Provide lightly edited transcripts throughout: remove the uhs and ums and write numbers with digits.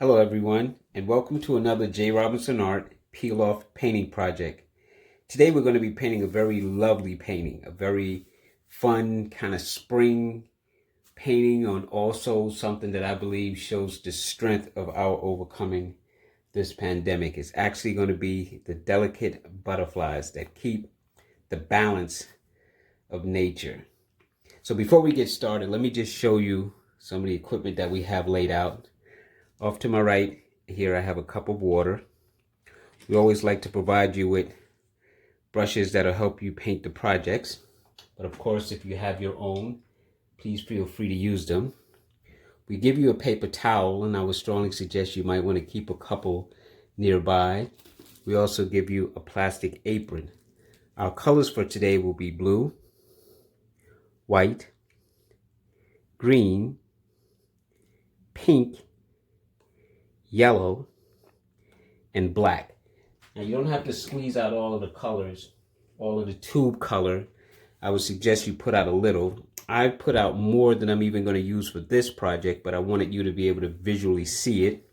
Hello everyone, and welcome to another J. Robinson Art Peiloff painting project. Today we're going to be painting a very lovely painting, a very fun kind of spring painting on also something that I believe shows the strength of our overcoming this pandemic. It's actually going to be the delicate butterflies that keep the balance of nature. So before we get started, let me just show you some of the equipment that we have laid out. Off to my right here I have a cup of water. We always like to provide you with brushes that'll help you paint the projects. But of course, if you have your own, please feel free to use them. We give you a paper towel, and I would strongly suggest you might want to keep a couple nearby. We also give you a plastic apron. Our colors for today will be blue, white, green, pink, yellow, and black. Now you don't have to squeeze out all of the colors, all of the tube color. I would suggest you put out a little. I've put out more than I'm even going to use for this project, but I wanted you to be able to visually see it.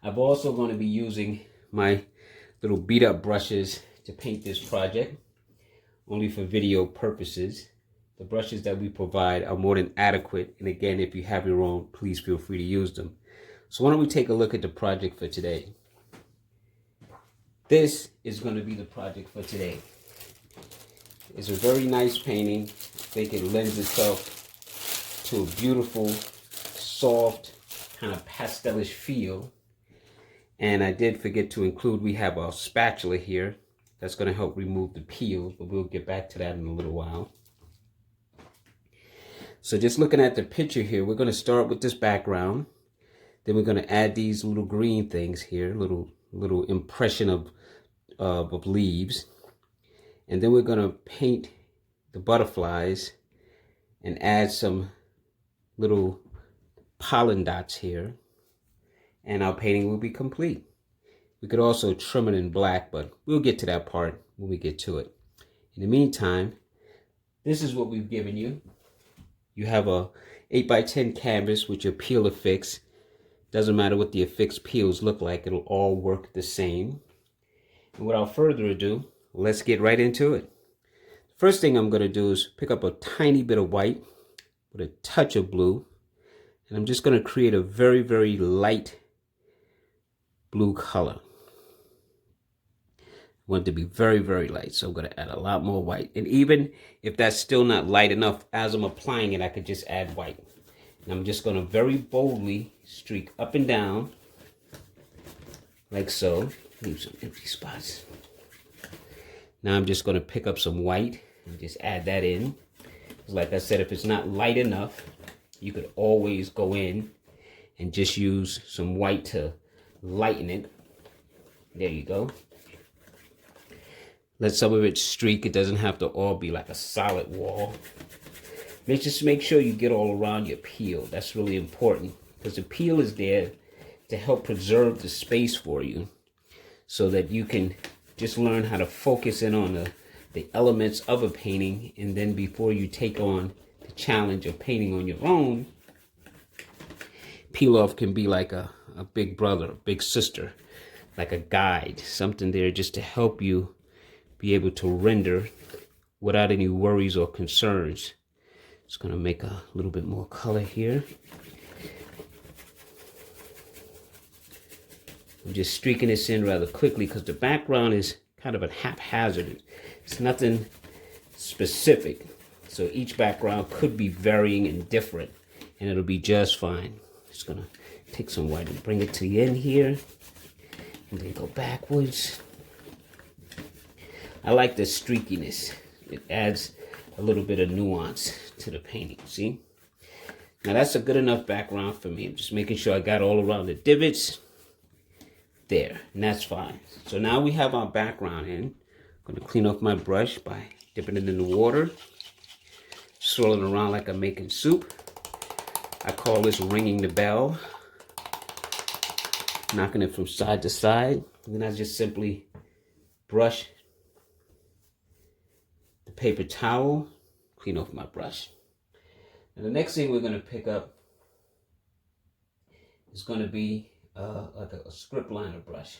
I'm also going to be using my little beat up brushes to paint this project, only for video purposes. The brushes that we provide are more than adequate, and again, if you have your own, please feel free to use them. So why don't we take a look at the project for today. This is going to be the project for today. It's a very nice painting. I think it lends itself to a beautiful, soft, kind of pastelish feel. And I did forget to include, we have a spatula here that's going to help remove the peels, but we'll get back to that in a little while. So just looking at the picture here, we're going to start with this background. Then we're going to add these little green things here, little impression of leaves. And then we're going to paint the butterflies and add some little pollen dots here. And our painting will be complete. We could also trim it in black, but we'll get to that part when we get to it. In the meantime, this is what we've given you. You have a 8x10 canvas with your peel affix. Doesn't matter what the affixed peels look like, it'll all work the same. And without further ado, let's get right into it. First thing I'm going to do is pick up a tiny bit of white with a touch of blue. And I'm just going to create a very, very light blue color. I want it to be very, very light, so I'm going to add a lot more white. And even if that's still not light enough, as I'm applying it, I could just add white. And I'm just going to very boldly streak up and down, like so. Leave some empty spots. Now I'm just going to pick up some white and just add that in. Like I said, if it's not light enough, you could always go in and just use some white to lighten it. There you go. Let some of it streak. It doesn't have to all be like a solid wall. Just make sure you get all around your peel. That's really important, because the peel is there to help preserve the space for you so that you can just learn how to focus in on the elements of a painting. And then before you take on the challenge of painting on your own, Peiloff can be like a big brother, a big sister, like a guide, something there just to help you be able to render without any worries or concerns. Just going to make a little bit more color here. I'm just streaking this in rather quickly because the background is kind of a haphazard. It's nothing specific. So each background could be varying and different, and it'll be just fine. Just going to take some white and bring it to the end here, and then go backwards. I like the streakiness. It adds a little bit of nuance to the painting, see? Now that's a good enough background for me. I'm just making sure I got all around the divots. There, and that's fine. So now we have our background in. I'm going to clean off my brush by dipping it in the water, swirling around like I'm making soup. I call this ringing the bell. Knocking it from side to side. And then I just simply brush the paper towel, clean off my brush. And the next thing we're going to pick up is going to be like a script liner brush.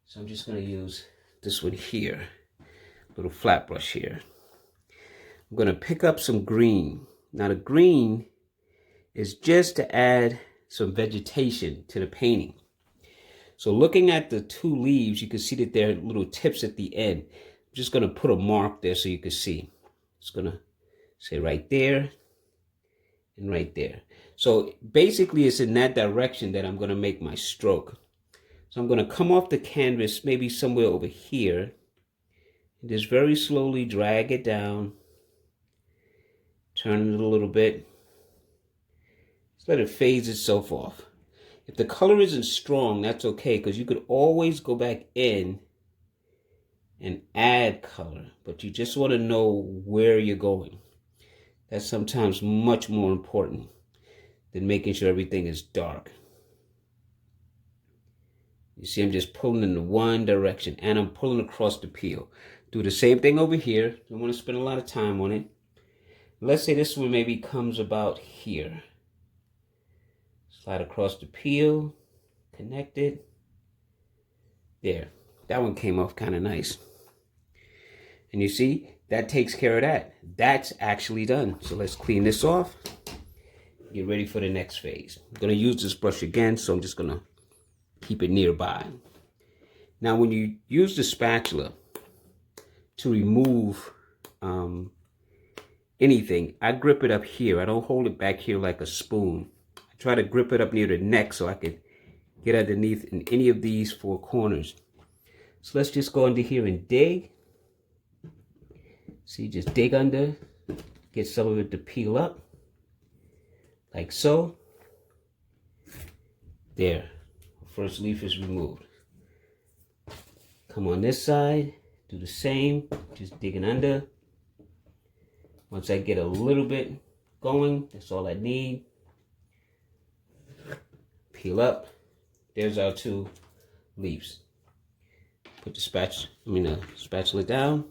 So I'm just going to use this one here, little flat brush here. I'm going to pick up some green. Now the green is just to add some vegetation to the painting. So looking at the two leaves, you can see that there are little tips at the end. I'm just going to put a mark there so you can see. It's going to say right there and right there. So basically it's in that direction that I'm going to make my stroke. So I'm going to come off the canvas maybe somewhere over here and just very slowly drag it down, turn it a little bit. Just let it phase itself off. If the color isn't strong, that's okay, because you could always go back in and add color, but you just want to know where you're going. That's sometimes much more important than making sure everything is dark. You see, I'm just pulling in the one direction, and I'm pulling across the peel. Do the same thing over here. Don't want to spend a lot of time on it. Let's say this one maybe comes about here. Slide across the peel, connect it. There, that one came off kind of nice. And you see, that takes care of that. That's actually done. So let's clean this off. Get ready for the next phase. I'm going to use this brush again, so I'm just going to keep it nearby. Now, when you use the spatula to remove anything, I grip it up here. I don't hold it back here like a spoon. I try to grip it up near the neck so I can get underneath in any of these four corners. So let's just go under here and dig. See, just dig under, get some of it to peel up, like so. There, first leaf is removed. Come on this side, do the same, just digging under. Once I get a little bit going, that's all I need. Peel up. There's our two leaves. Put the spatula down.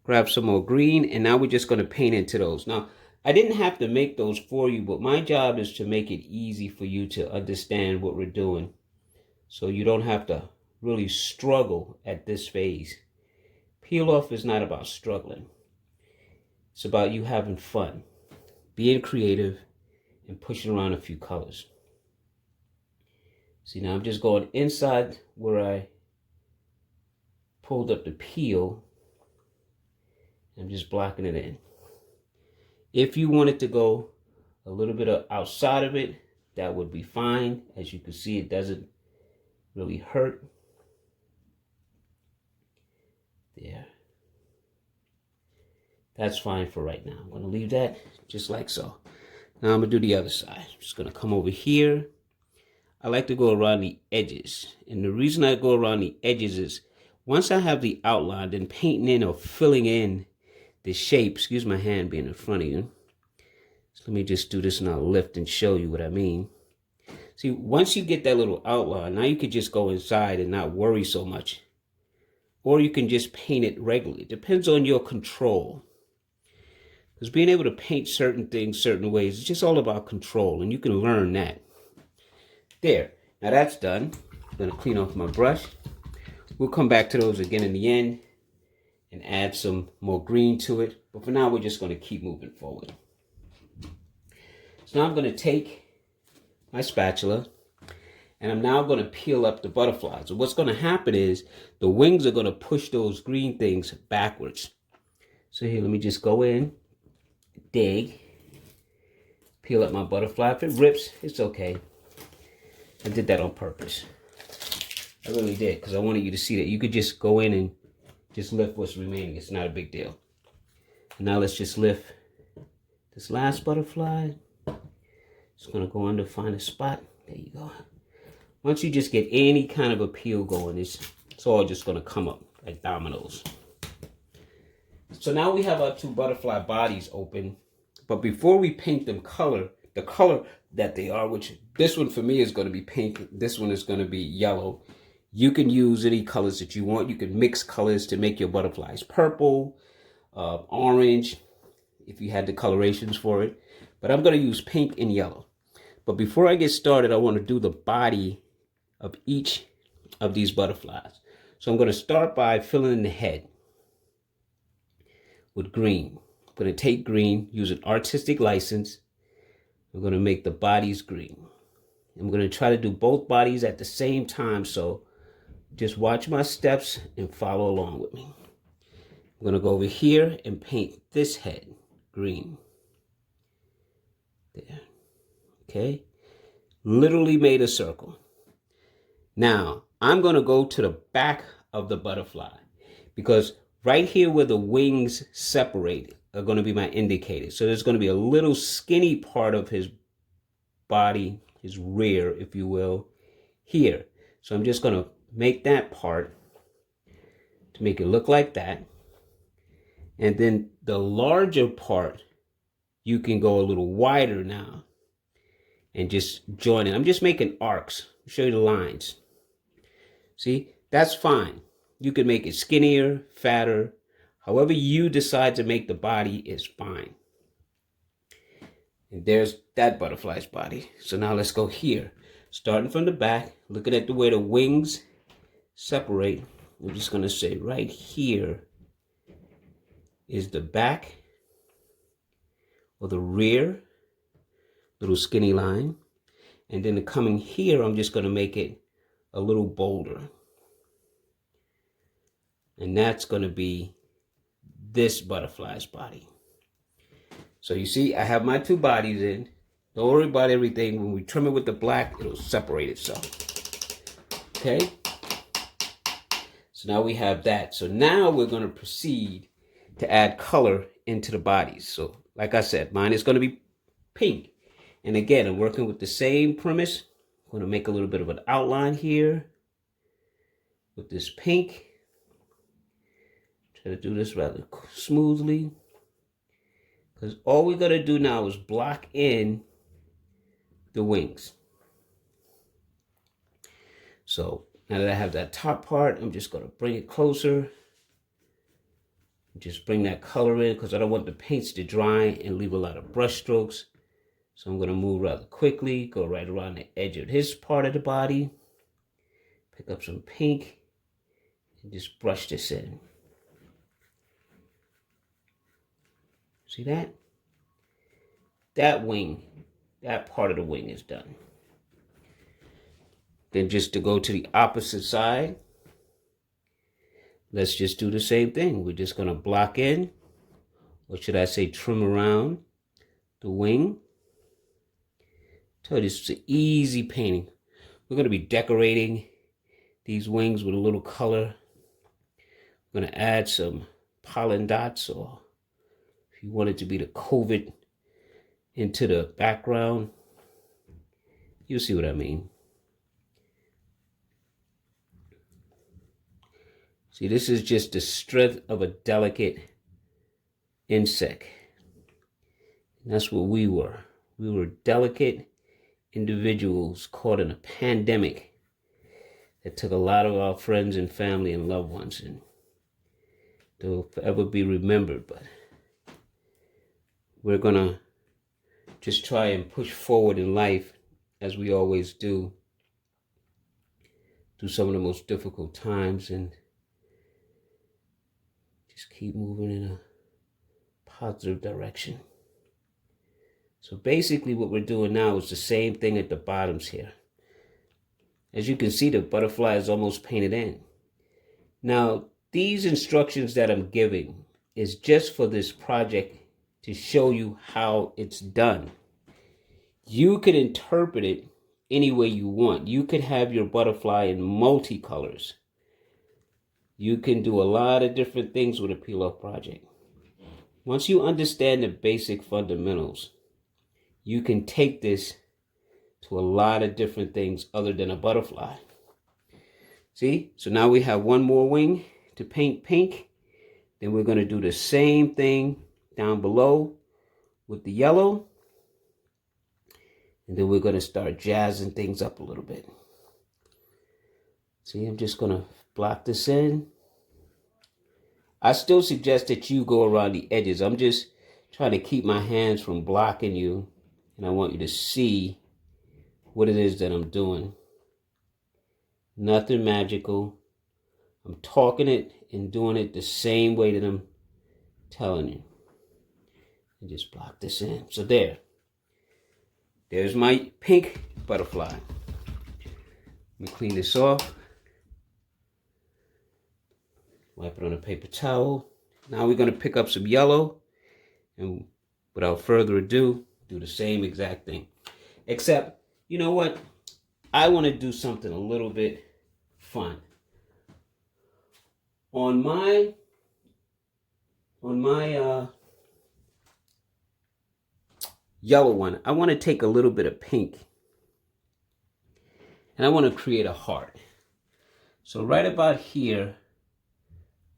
Grab some more green, and now we're just going to paint into those. Now, I didn't have to make those for you, but my job is to make it easy for you to understand what we're doing, so you don't have to really struggle at this phase. Peel off is not about struggling. It's about you having fun, being creative, and pushing around a few colors. See, now I'm just going inside where I pulled up the peel. I'm just blocking it in. If you wanted to go a little bit outside of it, that would be fine. As you can see, it doesn't really hurt. There. That's fine for right now. I'm going to leave that just like so. Now I'm going to do the other side. I'm just going to come over here. I like to go around the edges. And the reason I go around the edges is once I have the outline, then painting in or filling in the shape, excuse my hand being in front of you. So let me just do this and I'll lift and show you what I mean. See, once you get that little outline, now you could just go inside and not worry so much. Or you can just paint it regularly. It depends on your control. Because being able to paint certain things certain ways, it's just all about control, and you can learn that. There. Now that's done. I'm going to clean off my brush. We'll come back to those again in the end and add some more green to it. But for now, we're just going to keep moving forward. So now I'm going to take my spatula and I'm now going to peel up the butterflies. So what's going to happen is the wings are going to push those green things backwards. So here, let me just go in, dig, peel up my butterfly. If it rips, it's okay. I did that on purpose. I really did, because I wanted you to see that you could just go in and just lift what's remaining. It's not a big deal. And now let's just lift this last butterfly. Just going to go under, find a spot. There you go. Once you just get any kind of a peel going, it's all just going to come up like dominoes. So now we have our two butterfly bodies open. But before we paint them the color that they are, which this one for me is going to be pink. This one is going to be yellow. You can use any colors that you want. You can mix colors to make your butterflies purple, orange, if you had the colorations for it. But I'm going to use pink and yellow. But before I get started, I want to do the body of each of these butterflies. So I'm going to start by filling in the head with green. I'm going to take green, use an artistic license. I'm going to make the bodies green. I'm going to try to do both bodies at the same time, so just watch my steps and follow along with me. I'm going to go over here and paint this head green. There. Okay. Literally made a circle. Now, I'm going to go to the back of the butterfly because right here where the wings separate are going to be my indicators. So there's going to be a little skinny part of his body, his rear, if you will, here. So I'm just going to make that part to make it look like that. And then the larger part, you can go a little wider now and just join it. I'm just making arcs. I'll show you the lines. See, that's fine. You can make it skinnier, fatter. However you decide to make the body is fine. And there's that butterfly's body. So now let's go here. Starting from the back, looking at the way the wings separate. I'm just going to say right here is the back or the rear, little skinny line. And then coming here, I'm just going to make it a little bolder. And that's going to be this butterfly's body. So you see, I have my two bodies in. Don't worry about everything. When we trim it with the black, it'll separate itself. Okay? So now we have that. So now we're going to proceed to add color into the bodies. So like I said, mine is going to be pink. And again, I'm working with the same premise. I'm going to make a little bit of an outline here with this pink. Try to do this rather smoothly. Because all we're going to do now is block in the wings. So now that I have that top part, I'm just going to bring it closer. Just bring that color in because I don't want the paints to dry and leave a lot of brush strokes. So I'm going to move rather quickly, go right around the edge of his part of the body. Pick up some pink and just brush this in. See that? That wing, that part of the wing is done. Then just to go to the opposite side, let's just do the same thing. We're just going to block in, or should I say trim around the wing. So this is an easy painting. We're going to be decorating these wings with a little color. I'm going to add some pollen dots, or if you want it to be the COVID into the background, you'll see what I mean. See, this is just the strength of a delicate insect. And that's what we were. We were delicate individuals caught in a pandemic that took a lot of our friends and family and loved ones, and they'll forever be remembered. But we're going to just try and push forward in life as we always do through some of the most difficult times, and just keep moving in a positive direction. So basically what we're doing now is the same thing at the bottoms here. As you can see, the butterfly is almost painted in. Now, these instructions that I'm giving is just for this project to show you how it's done. You can interpret it any way you want. You could have your butterfly in multicolors. You can do a lot of different things with a Peiloff project. Once you understand the basic fundamentals, you can take this to a lot of different things other than a butterfly. See? So now we have one more wing to paint pink. Then we're going to do the same thing down below with the yellow. And then we're going to start jazzing things up a little bit. See, I'm just going to block this in. I still suggest that you go around the edges. I'm just trying to keep my hands from blocking you. And I want you to see what it is that I'm doing. Nothing magical. I'm talking it and doing it the same way that I'm telling you. And just block this in. So there's my pink butterfly. Let me clean this off. Wipe it on a paper towel. Now we're going to pick up some yellow. And without further ado, do the same exact thing. Except, you know what? I want to do something a little bit fun. On my yellow one, I want to take a little bit of pink. And I want to create a heart. So right about here,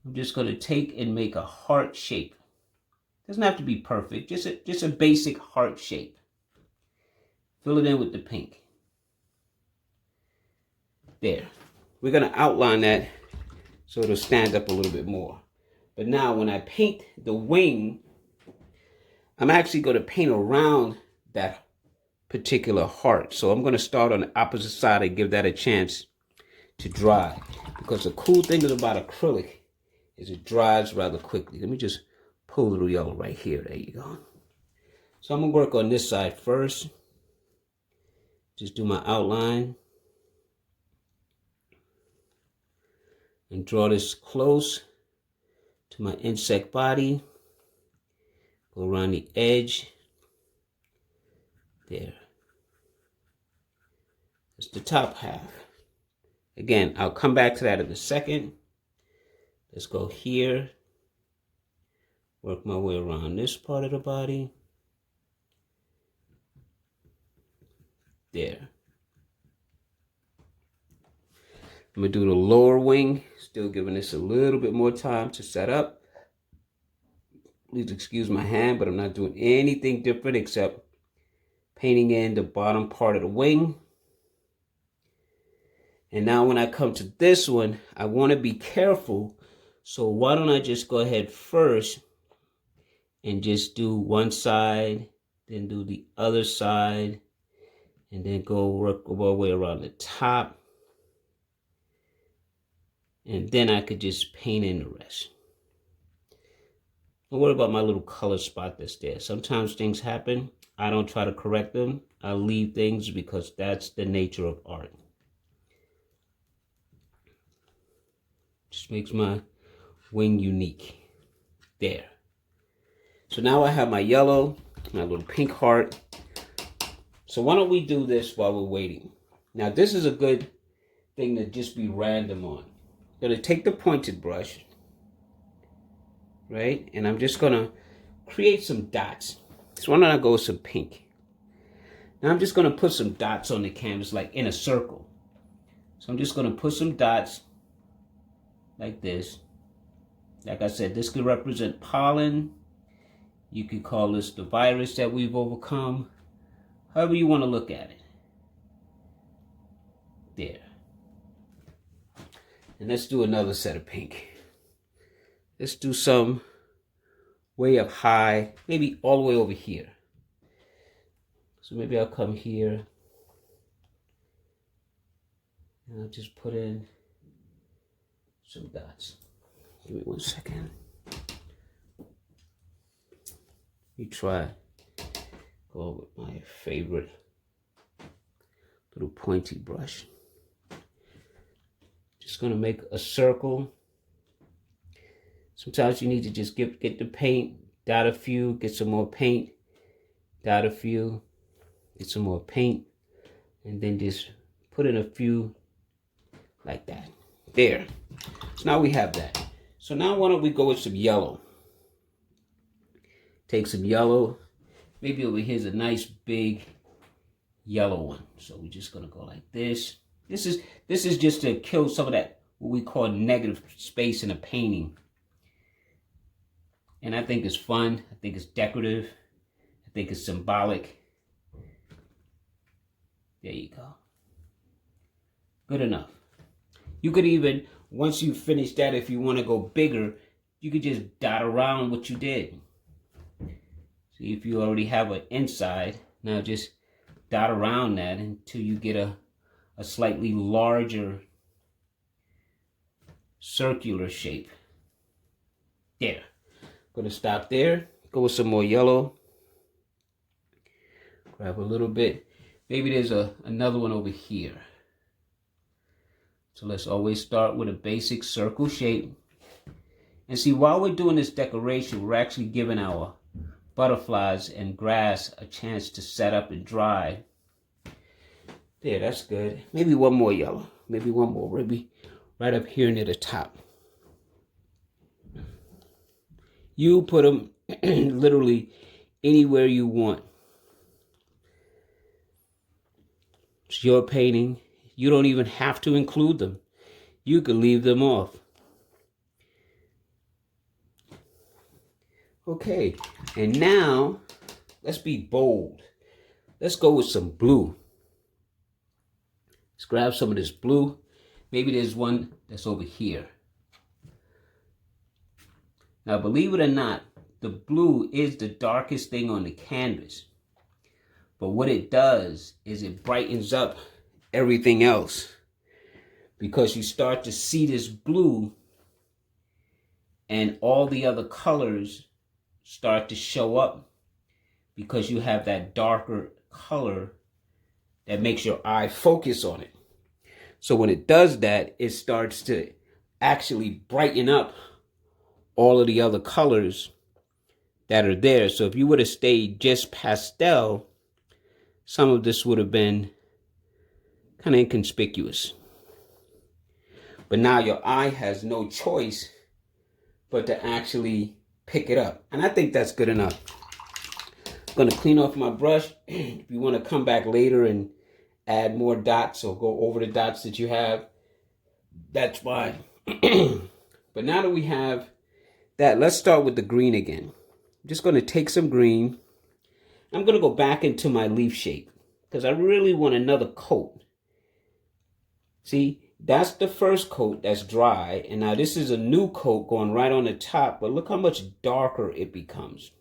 I'm just going to take and make a heart shape. Doesn't have to be perfect, just a basic heart shape. Fill it in with the pink. There. We're going to outline that so it'll stand up a little bit more. But now when I paint the wing, I'm actually going to paint around that particular heart. So I'm going to start on the opposite side and give that a chance to dry. Because the cool thing about acrylic is it dries rather quickly. Let me just pull a little yellow right here. There you go. So I'm going to work on this side first. Just do my outline. And draw this close to my insect body. Go around the edge. There. That's the top half. Again, I'll come back to that in a second. Let's go here. Work my way around this part of the body. There. I'm going to do the lower wing. Still giving this a little bit more time to set up. Please excuse my hand, but I'm not doing anything different except painting in the bottom part of the wing. And now when I come to this one, I want to be careful. So why don't I just go ahead first and just do one side, then do the other side, and then go work our way around the top. And then I could just paint in the rest. Don't worry about my little color spot that's there. Sometimes things happen. I don't try to correct them. I leave things because that's the nature of art. Just makes my wing unique. There. So now I have my yellow, my little pink heart. So why don't we do this while we're waiting? Now this is a good thing to just be random on. I'm going to take the pointed brush, right? And I'm just going to create some dots. So why don't I go with some pink? Now I'm just going to put some dots on the canvas like in a circle. So I'm just going to put some dots like this. Like I said, this could represent pollen. You could call this the virus that we've overcome. However you want to look at it. There. And let's do another set of pink. Let's do some way up high, maybe all the way over here. So maybe I'll come here. And I'll just put in some dots. Give me 1 second. Let me try. Go with my favorite little pointy brush. Just going to make a circle. Sometimes you need to just get the paint, dot a few, get some more paint, dot a few, get some more paint, and then just put in a few like that. There. So now we have that. So now why don't we go with some yellow? Take some yellow. Maybe over here's a nice big yellow one. So we're just going to go like this. This is just to kill some of that, what we call negative space in a painting. And I think it's fun. I think it's decorative. I think it's symbolic. There you go. Good enough. You could even, once you finish that, if you want to go bigger, you could just dot around what you did. See, if you already have an inside, now just dot around that until you get a slightly larger circular shape. There. Gonna stop there. Go with some more yellow. Grab a little bit. Maybe there's another one over here. So let's always start with a basic circle shape. And see, while we're doing this decoration, we're actually giving our butterflies and grass a chance to set up and dry. There, that's good. Maybe one more yellow. Maybe one more. Maybe right up here near the top. You put them literally anywhere you want. It's your painting. You don't even have to include them. You could leave them off. Okay, and now let's be bold. Let's go with some blue. Let's grab some of this blue. Maybe there's one that's over here. Now, believe it or not, the blue is the darkest thing on the canvas. But what it does is it brightens up everything else, because you start to see this blue and all the other colors start to show up because you have that darker color that makes your eye focus on it. So when it does that, it starts to actually brighten up all of the other colors that are there. So if you would have stayed just pastel, some of this would have been kind of inconspicuous. But now your eye has no choice but to actually pick it up. And I think that's good enough. I'm going to clean off my brush. If you want to come back later and add more dots or go over the dots that you have, that's fine. But now that we have that, let's start with the green again. I'm just going to take some green. I'm going to go back into my leaf shape because I really want another coat. See, that's the first coat that's dry. And now this is a new coat going right on the top. But look how much darker it becomes.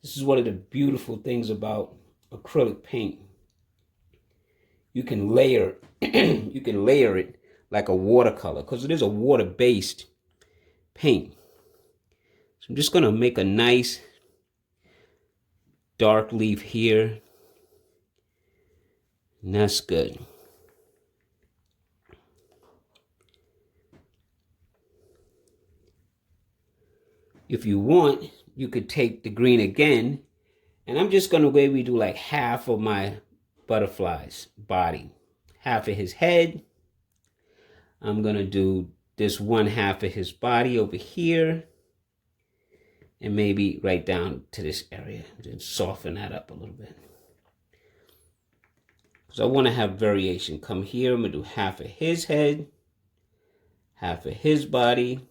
This is one of the beautiful things about acrylic paint. You can layer, you can layer it like a watercolor because it is a water-based paint. So I'm just going to make a nice dark leaf here. And that's good. If you want, you could take the green again, and I'm just going to maybe do like half of my butterfly's body, half of his head. I'm going to do this one half of his body over here, and maybe right down to this area, and soften that up a little bit. Because I want to have variation. Come here, I'm going to do half of his head, half of his body,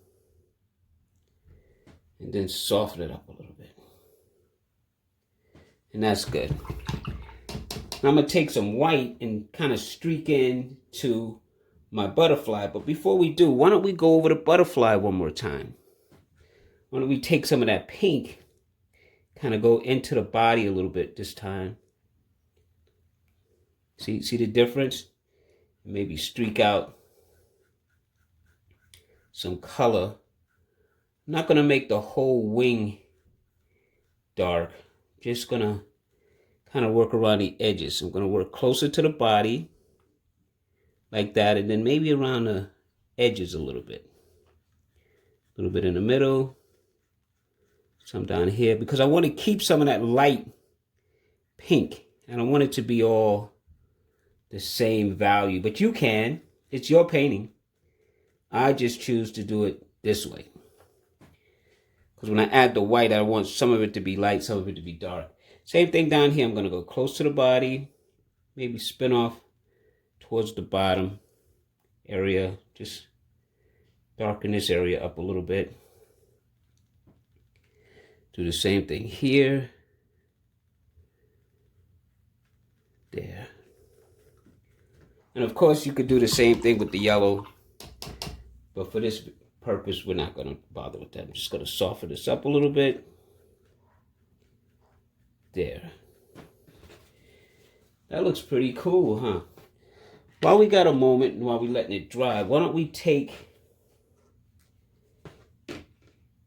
and then soften it up a little bit. And that's good. Now I'm going to take some white and kind of streak in to my butterfly. But before we do, why don't we go over the butterfly one more time? Why don't we take some of that pink, kind of go into the body a little bit this time. See the difference? Maybe streak out some color. I'm not going to make the whole wing dark. Just going to kind of work around the edges. I'm going to work closer to the body like that, and then maybe around the edges a little bit. A little bit in the middle. Some down here, because I want to keep some of that light pink. I don't want it to be all the same value, but you can. It's your painting. I just choose to do it this way. Because when I add the white, I want some of it to be light, some of it to be dark. Same thing down here. I'm going to go close to the body. Maybe spin off towards the bottom area. Just darken this area up a little bit. Do the same thing here. There. And of course, you could do the same thing with the yellow. But for this purpose, we're not going to bother with that. I'm just going to soften this up a little bit. There. That looks pretty cool, huh? While we got a moment and while we're letting it dry, why don't we take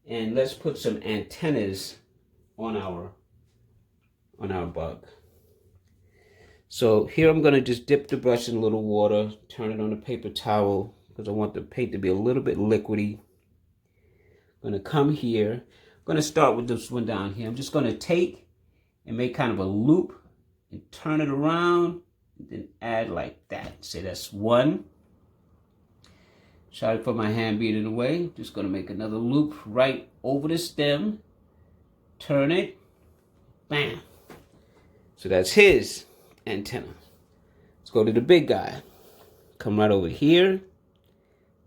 and let's put some antennas on our bug. So here I'm going to just dip the brush in a little water, turn it on a paper towel because I want the paint to be a little bit liquidy. I'm going to come here. I'm going to start with this one down here. I'm just going to take and make kind of a loop and turn it around and then add like that. Say that's one. Sorry for my hand being in the way. Just going to make another loop right over the stem. Turn it. Bam. So that's his antenna. Let's go to the big guy. Come right over here.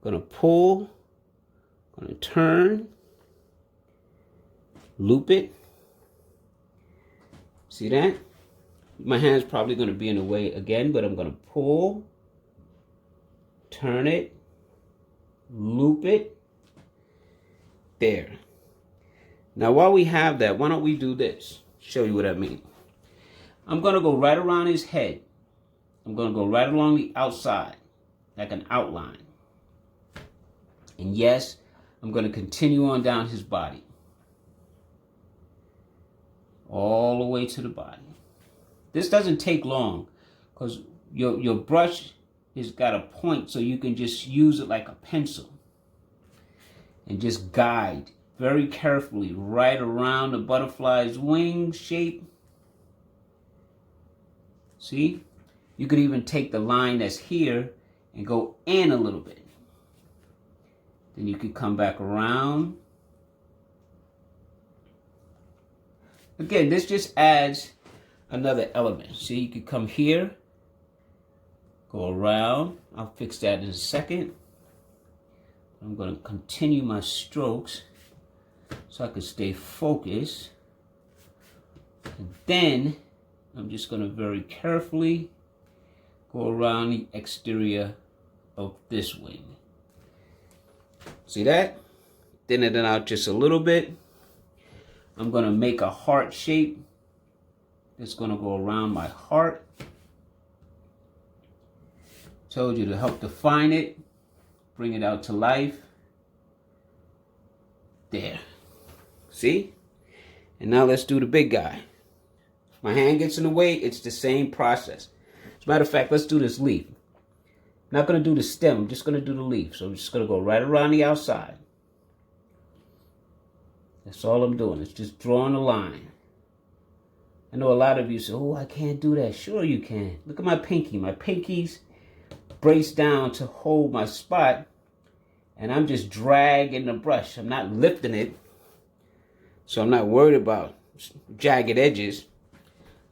Gonna pull. Gonna turn. Loop it. See that? My hand's probably gonna be in the way again, but I'm gonna pull. Turn it. Loop it. There. Now while we have that, why don't we do this? Show you what I mean. I'm going to go right around his head. I'm going to go right along the outside, like an outline. And yes, I'm going to continue on down his body. All the way to the body. This doesn't take long because your brush has got a point so you can just use it like a pencil. And just guide very carefully right around the butterfly's wing shape. See? You could even take the line that's here and go in a little bit. Then you could come back around. Again, this just adds another element. See, you could come here, go around. I'll fix that in a second. I'm going to continue my strokes so I can stay focused. And then I'm just going to very carefully go around the exterior of this wing. See that? Thin it out just a little bit. I'm going to make a heart shape. It's going to go around my heart. Told you to help define it. Bring it out to life. There. See? And now let's do the big guy. If my hand gets in the way, it's the same process. As a matter of fact, let's do this leaf. I'm not going to do the stem. I'm just going to do the leaf. So I'm just going to go right around the outside. That's all I'm doing. It's just drawing a line. I know a lot of you say, oh, I can't do that. Sure you can. Look at my pinky. My pinky's braced down to hold my spot. And I'm just dragging the brush. I'm not lifting it. So I'm not worried about jagged edges.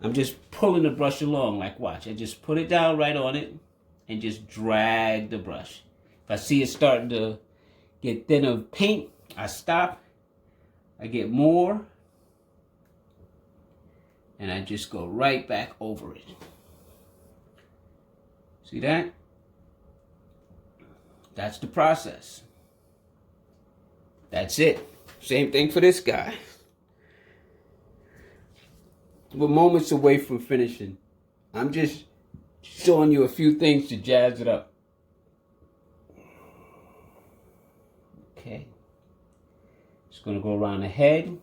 I'm just pulling the brush along, like watch. I just put it down right on it and just drag the brush. If I see it starting to get thin of paint, I stop. I get more. And I just go right back over it. See that? That's the process. That's it. Same thing for this guy. We're moments away from finishing. I'm just showing you a few things to jazz it up. Okay. Just going to go around the head.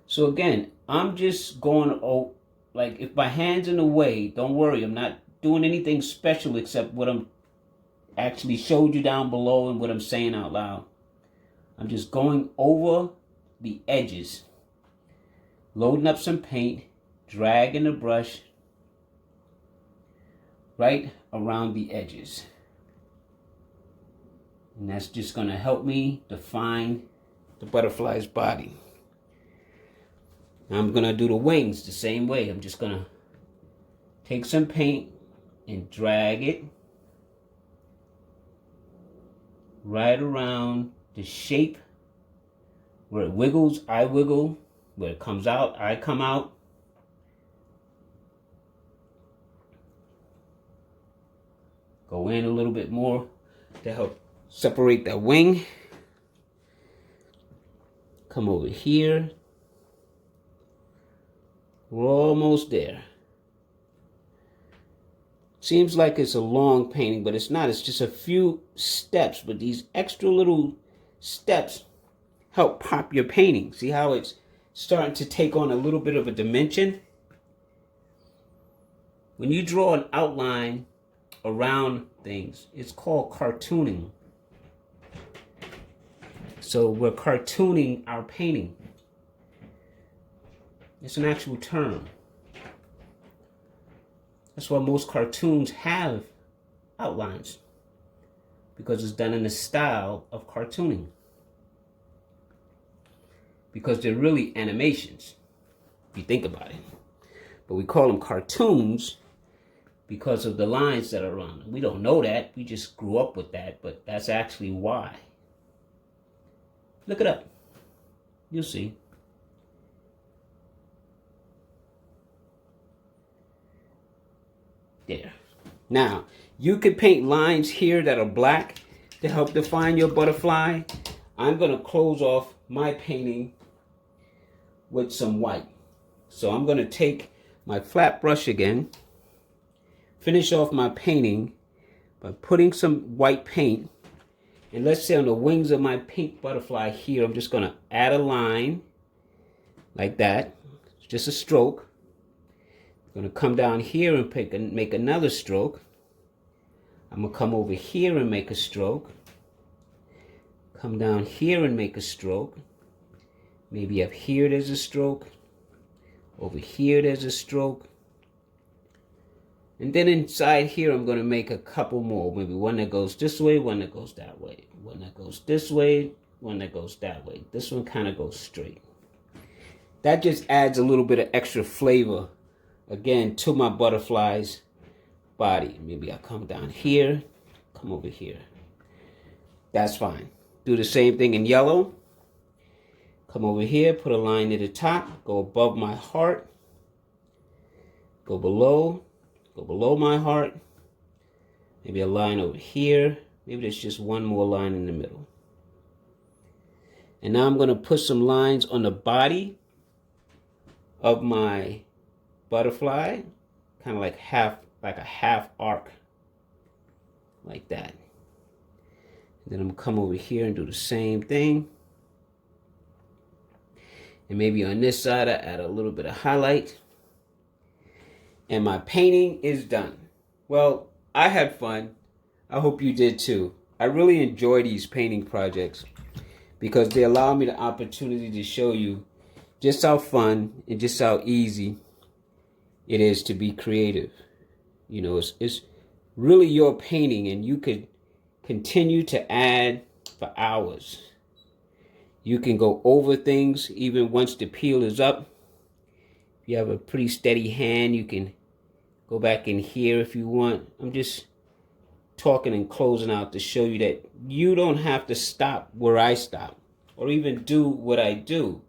So again, I'm just going, like if my hand's in the way, don't worry. I'm not doing anything special except what I'm actually showed you down below and what I'm saying out loud. I'm just going over the edges. Loading up some paint, dragging the brush right around the edges. And that's just going to help me define the butterfly's body. Now I'm going to do the wings the same way. I'm just going to take some paint and drag it right around the shape. Where it wiggles, I wiggle. Where it comes out, I come out. Go in a little bit more to help separate that wing. Come over here. We're almost there. Seems like it's a long painting, but it's not. It's just a few steps, but these extra little steps help pop your painting. See how it's starting to take on a little bit of a dimension? When you draw an outline around things, it's called cartooning. So we're cartooning our painting. It's an actual term. That's why most cartoons have outlines, because it's done in the style of cartooning. Because they're really animations, if you think about it. But we call them cartoons because of the lines that are on them. We don't know that. We just grew up with that, but that's actually why. Look it up. You'll see. There. Now, you could paint lines here that are black to help define your butterfly. I'm going to close off my painting with some white. So I'm going to take my flat brush again, finish off my painting by putting some white paint. And let's say on the wings of my pink butterfly here, I'm just going to add a line like that. Just a stroke. I'm going to come down here and make another stroke. I'm going to come over here and make a stroke. Come down here and make a stroke. Maybe up here there's a stroke. Over here there's a stroke. And then inside here I'm going to make a couple more. Maybe one that goes this way, one that goes that way. One that goes this way, one that goes that way. This one kind of goes straight. That just adds a little bit of extra flavor, again, to my butterfly's body. Maybe I'll come down here, come over here. That's fine. Do the same thing in yellow. Come over here, put a line at the top, go above my heart, go below my heart, maybe a line over here, maybe there's just one more line in the middle. And now I'm going to put some lines on the body of my butterfly, kind of like a half arc, like that. And then I'm going to come over here and do the same thing. And maybe on this side, I add a little bit of highlight. And my painting is done. Well, I had fun. I hope you did too. I really enjoy these painting projects because they allow me the opportunity to show you just how fun and just how easy it is to be creative. You know, it's really your painting, and you could continue to add for hours. You can go over things even once the peel is up. If you have a pretty steady hand, you can go back in here if you want. I'm just talking and closing out to show you that you don't have to stop where I stop or even do what I do.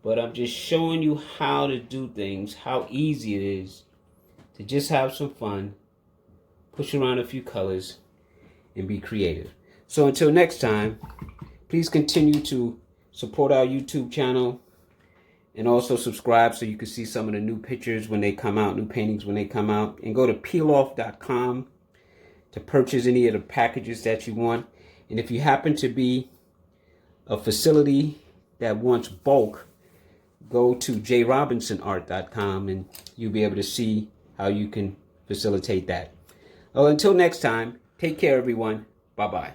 But I'm just showing you how to do things, how easy it is to just have some fun, push around a few colors, and be creative. So until next time, please continue to support our YouTube channel and also subscribe so you can see some of the new pictures when they come out, new paintings when they come out. And go to Peiloff.com to purchase any of the packages that you want. And if you happen to be a facility that wants bulk, go to jrobinsonart.com and you'll be able to see how you can facilitate that. Well, until next time, take care, everyone. Bye-bye.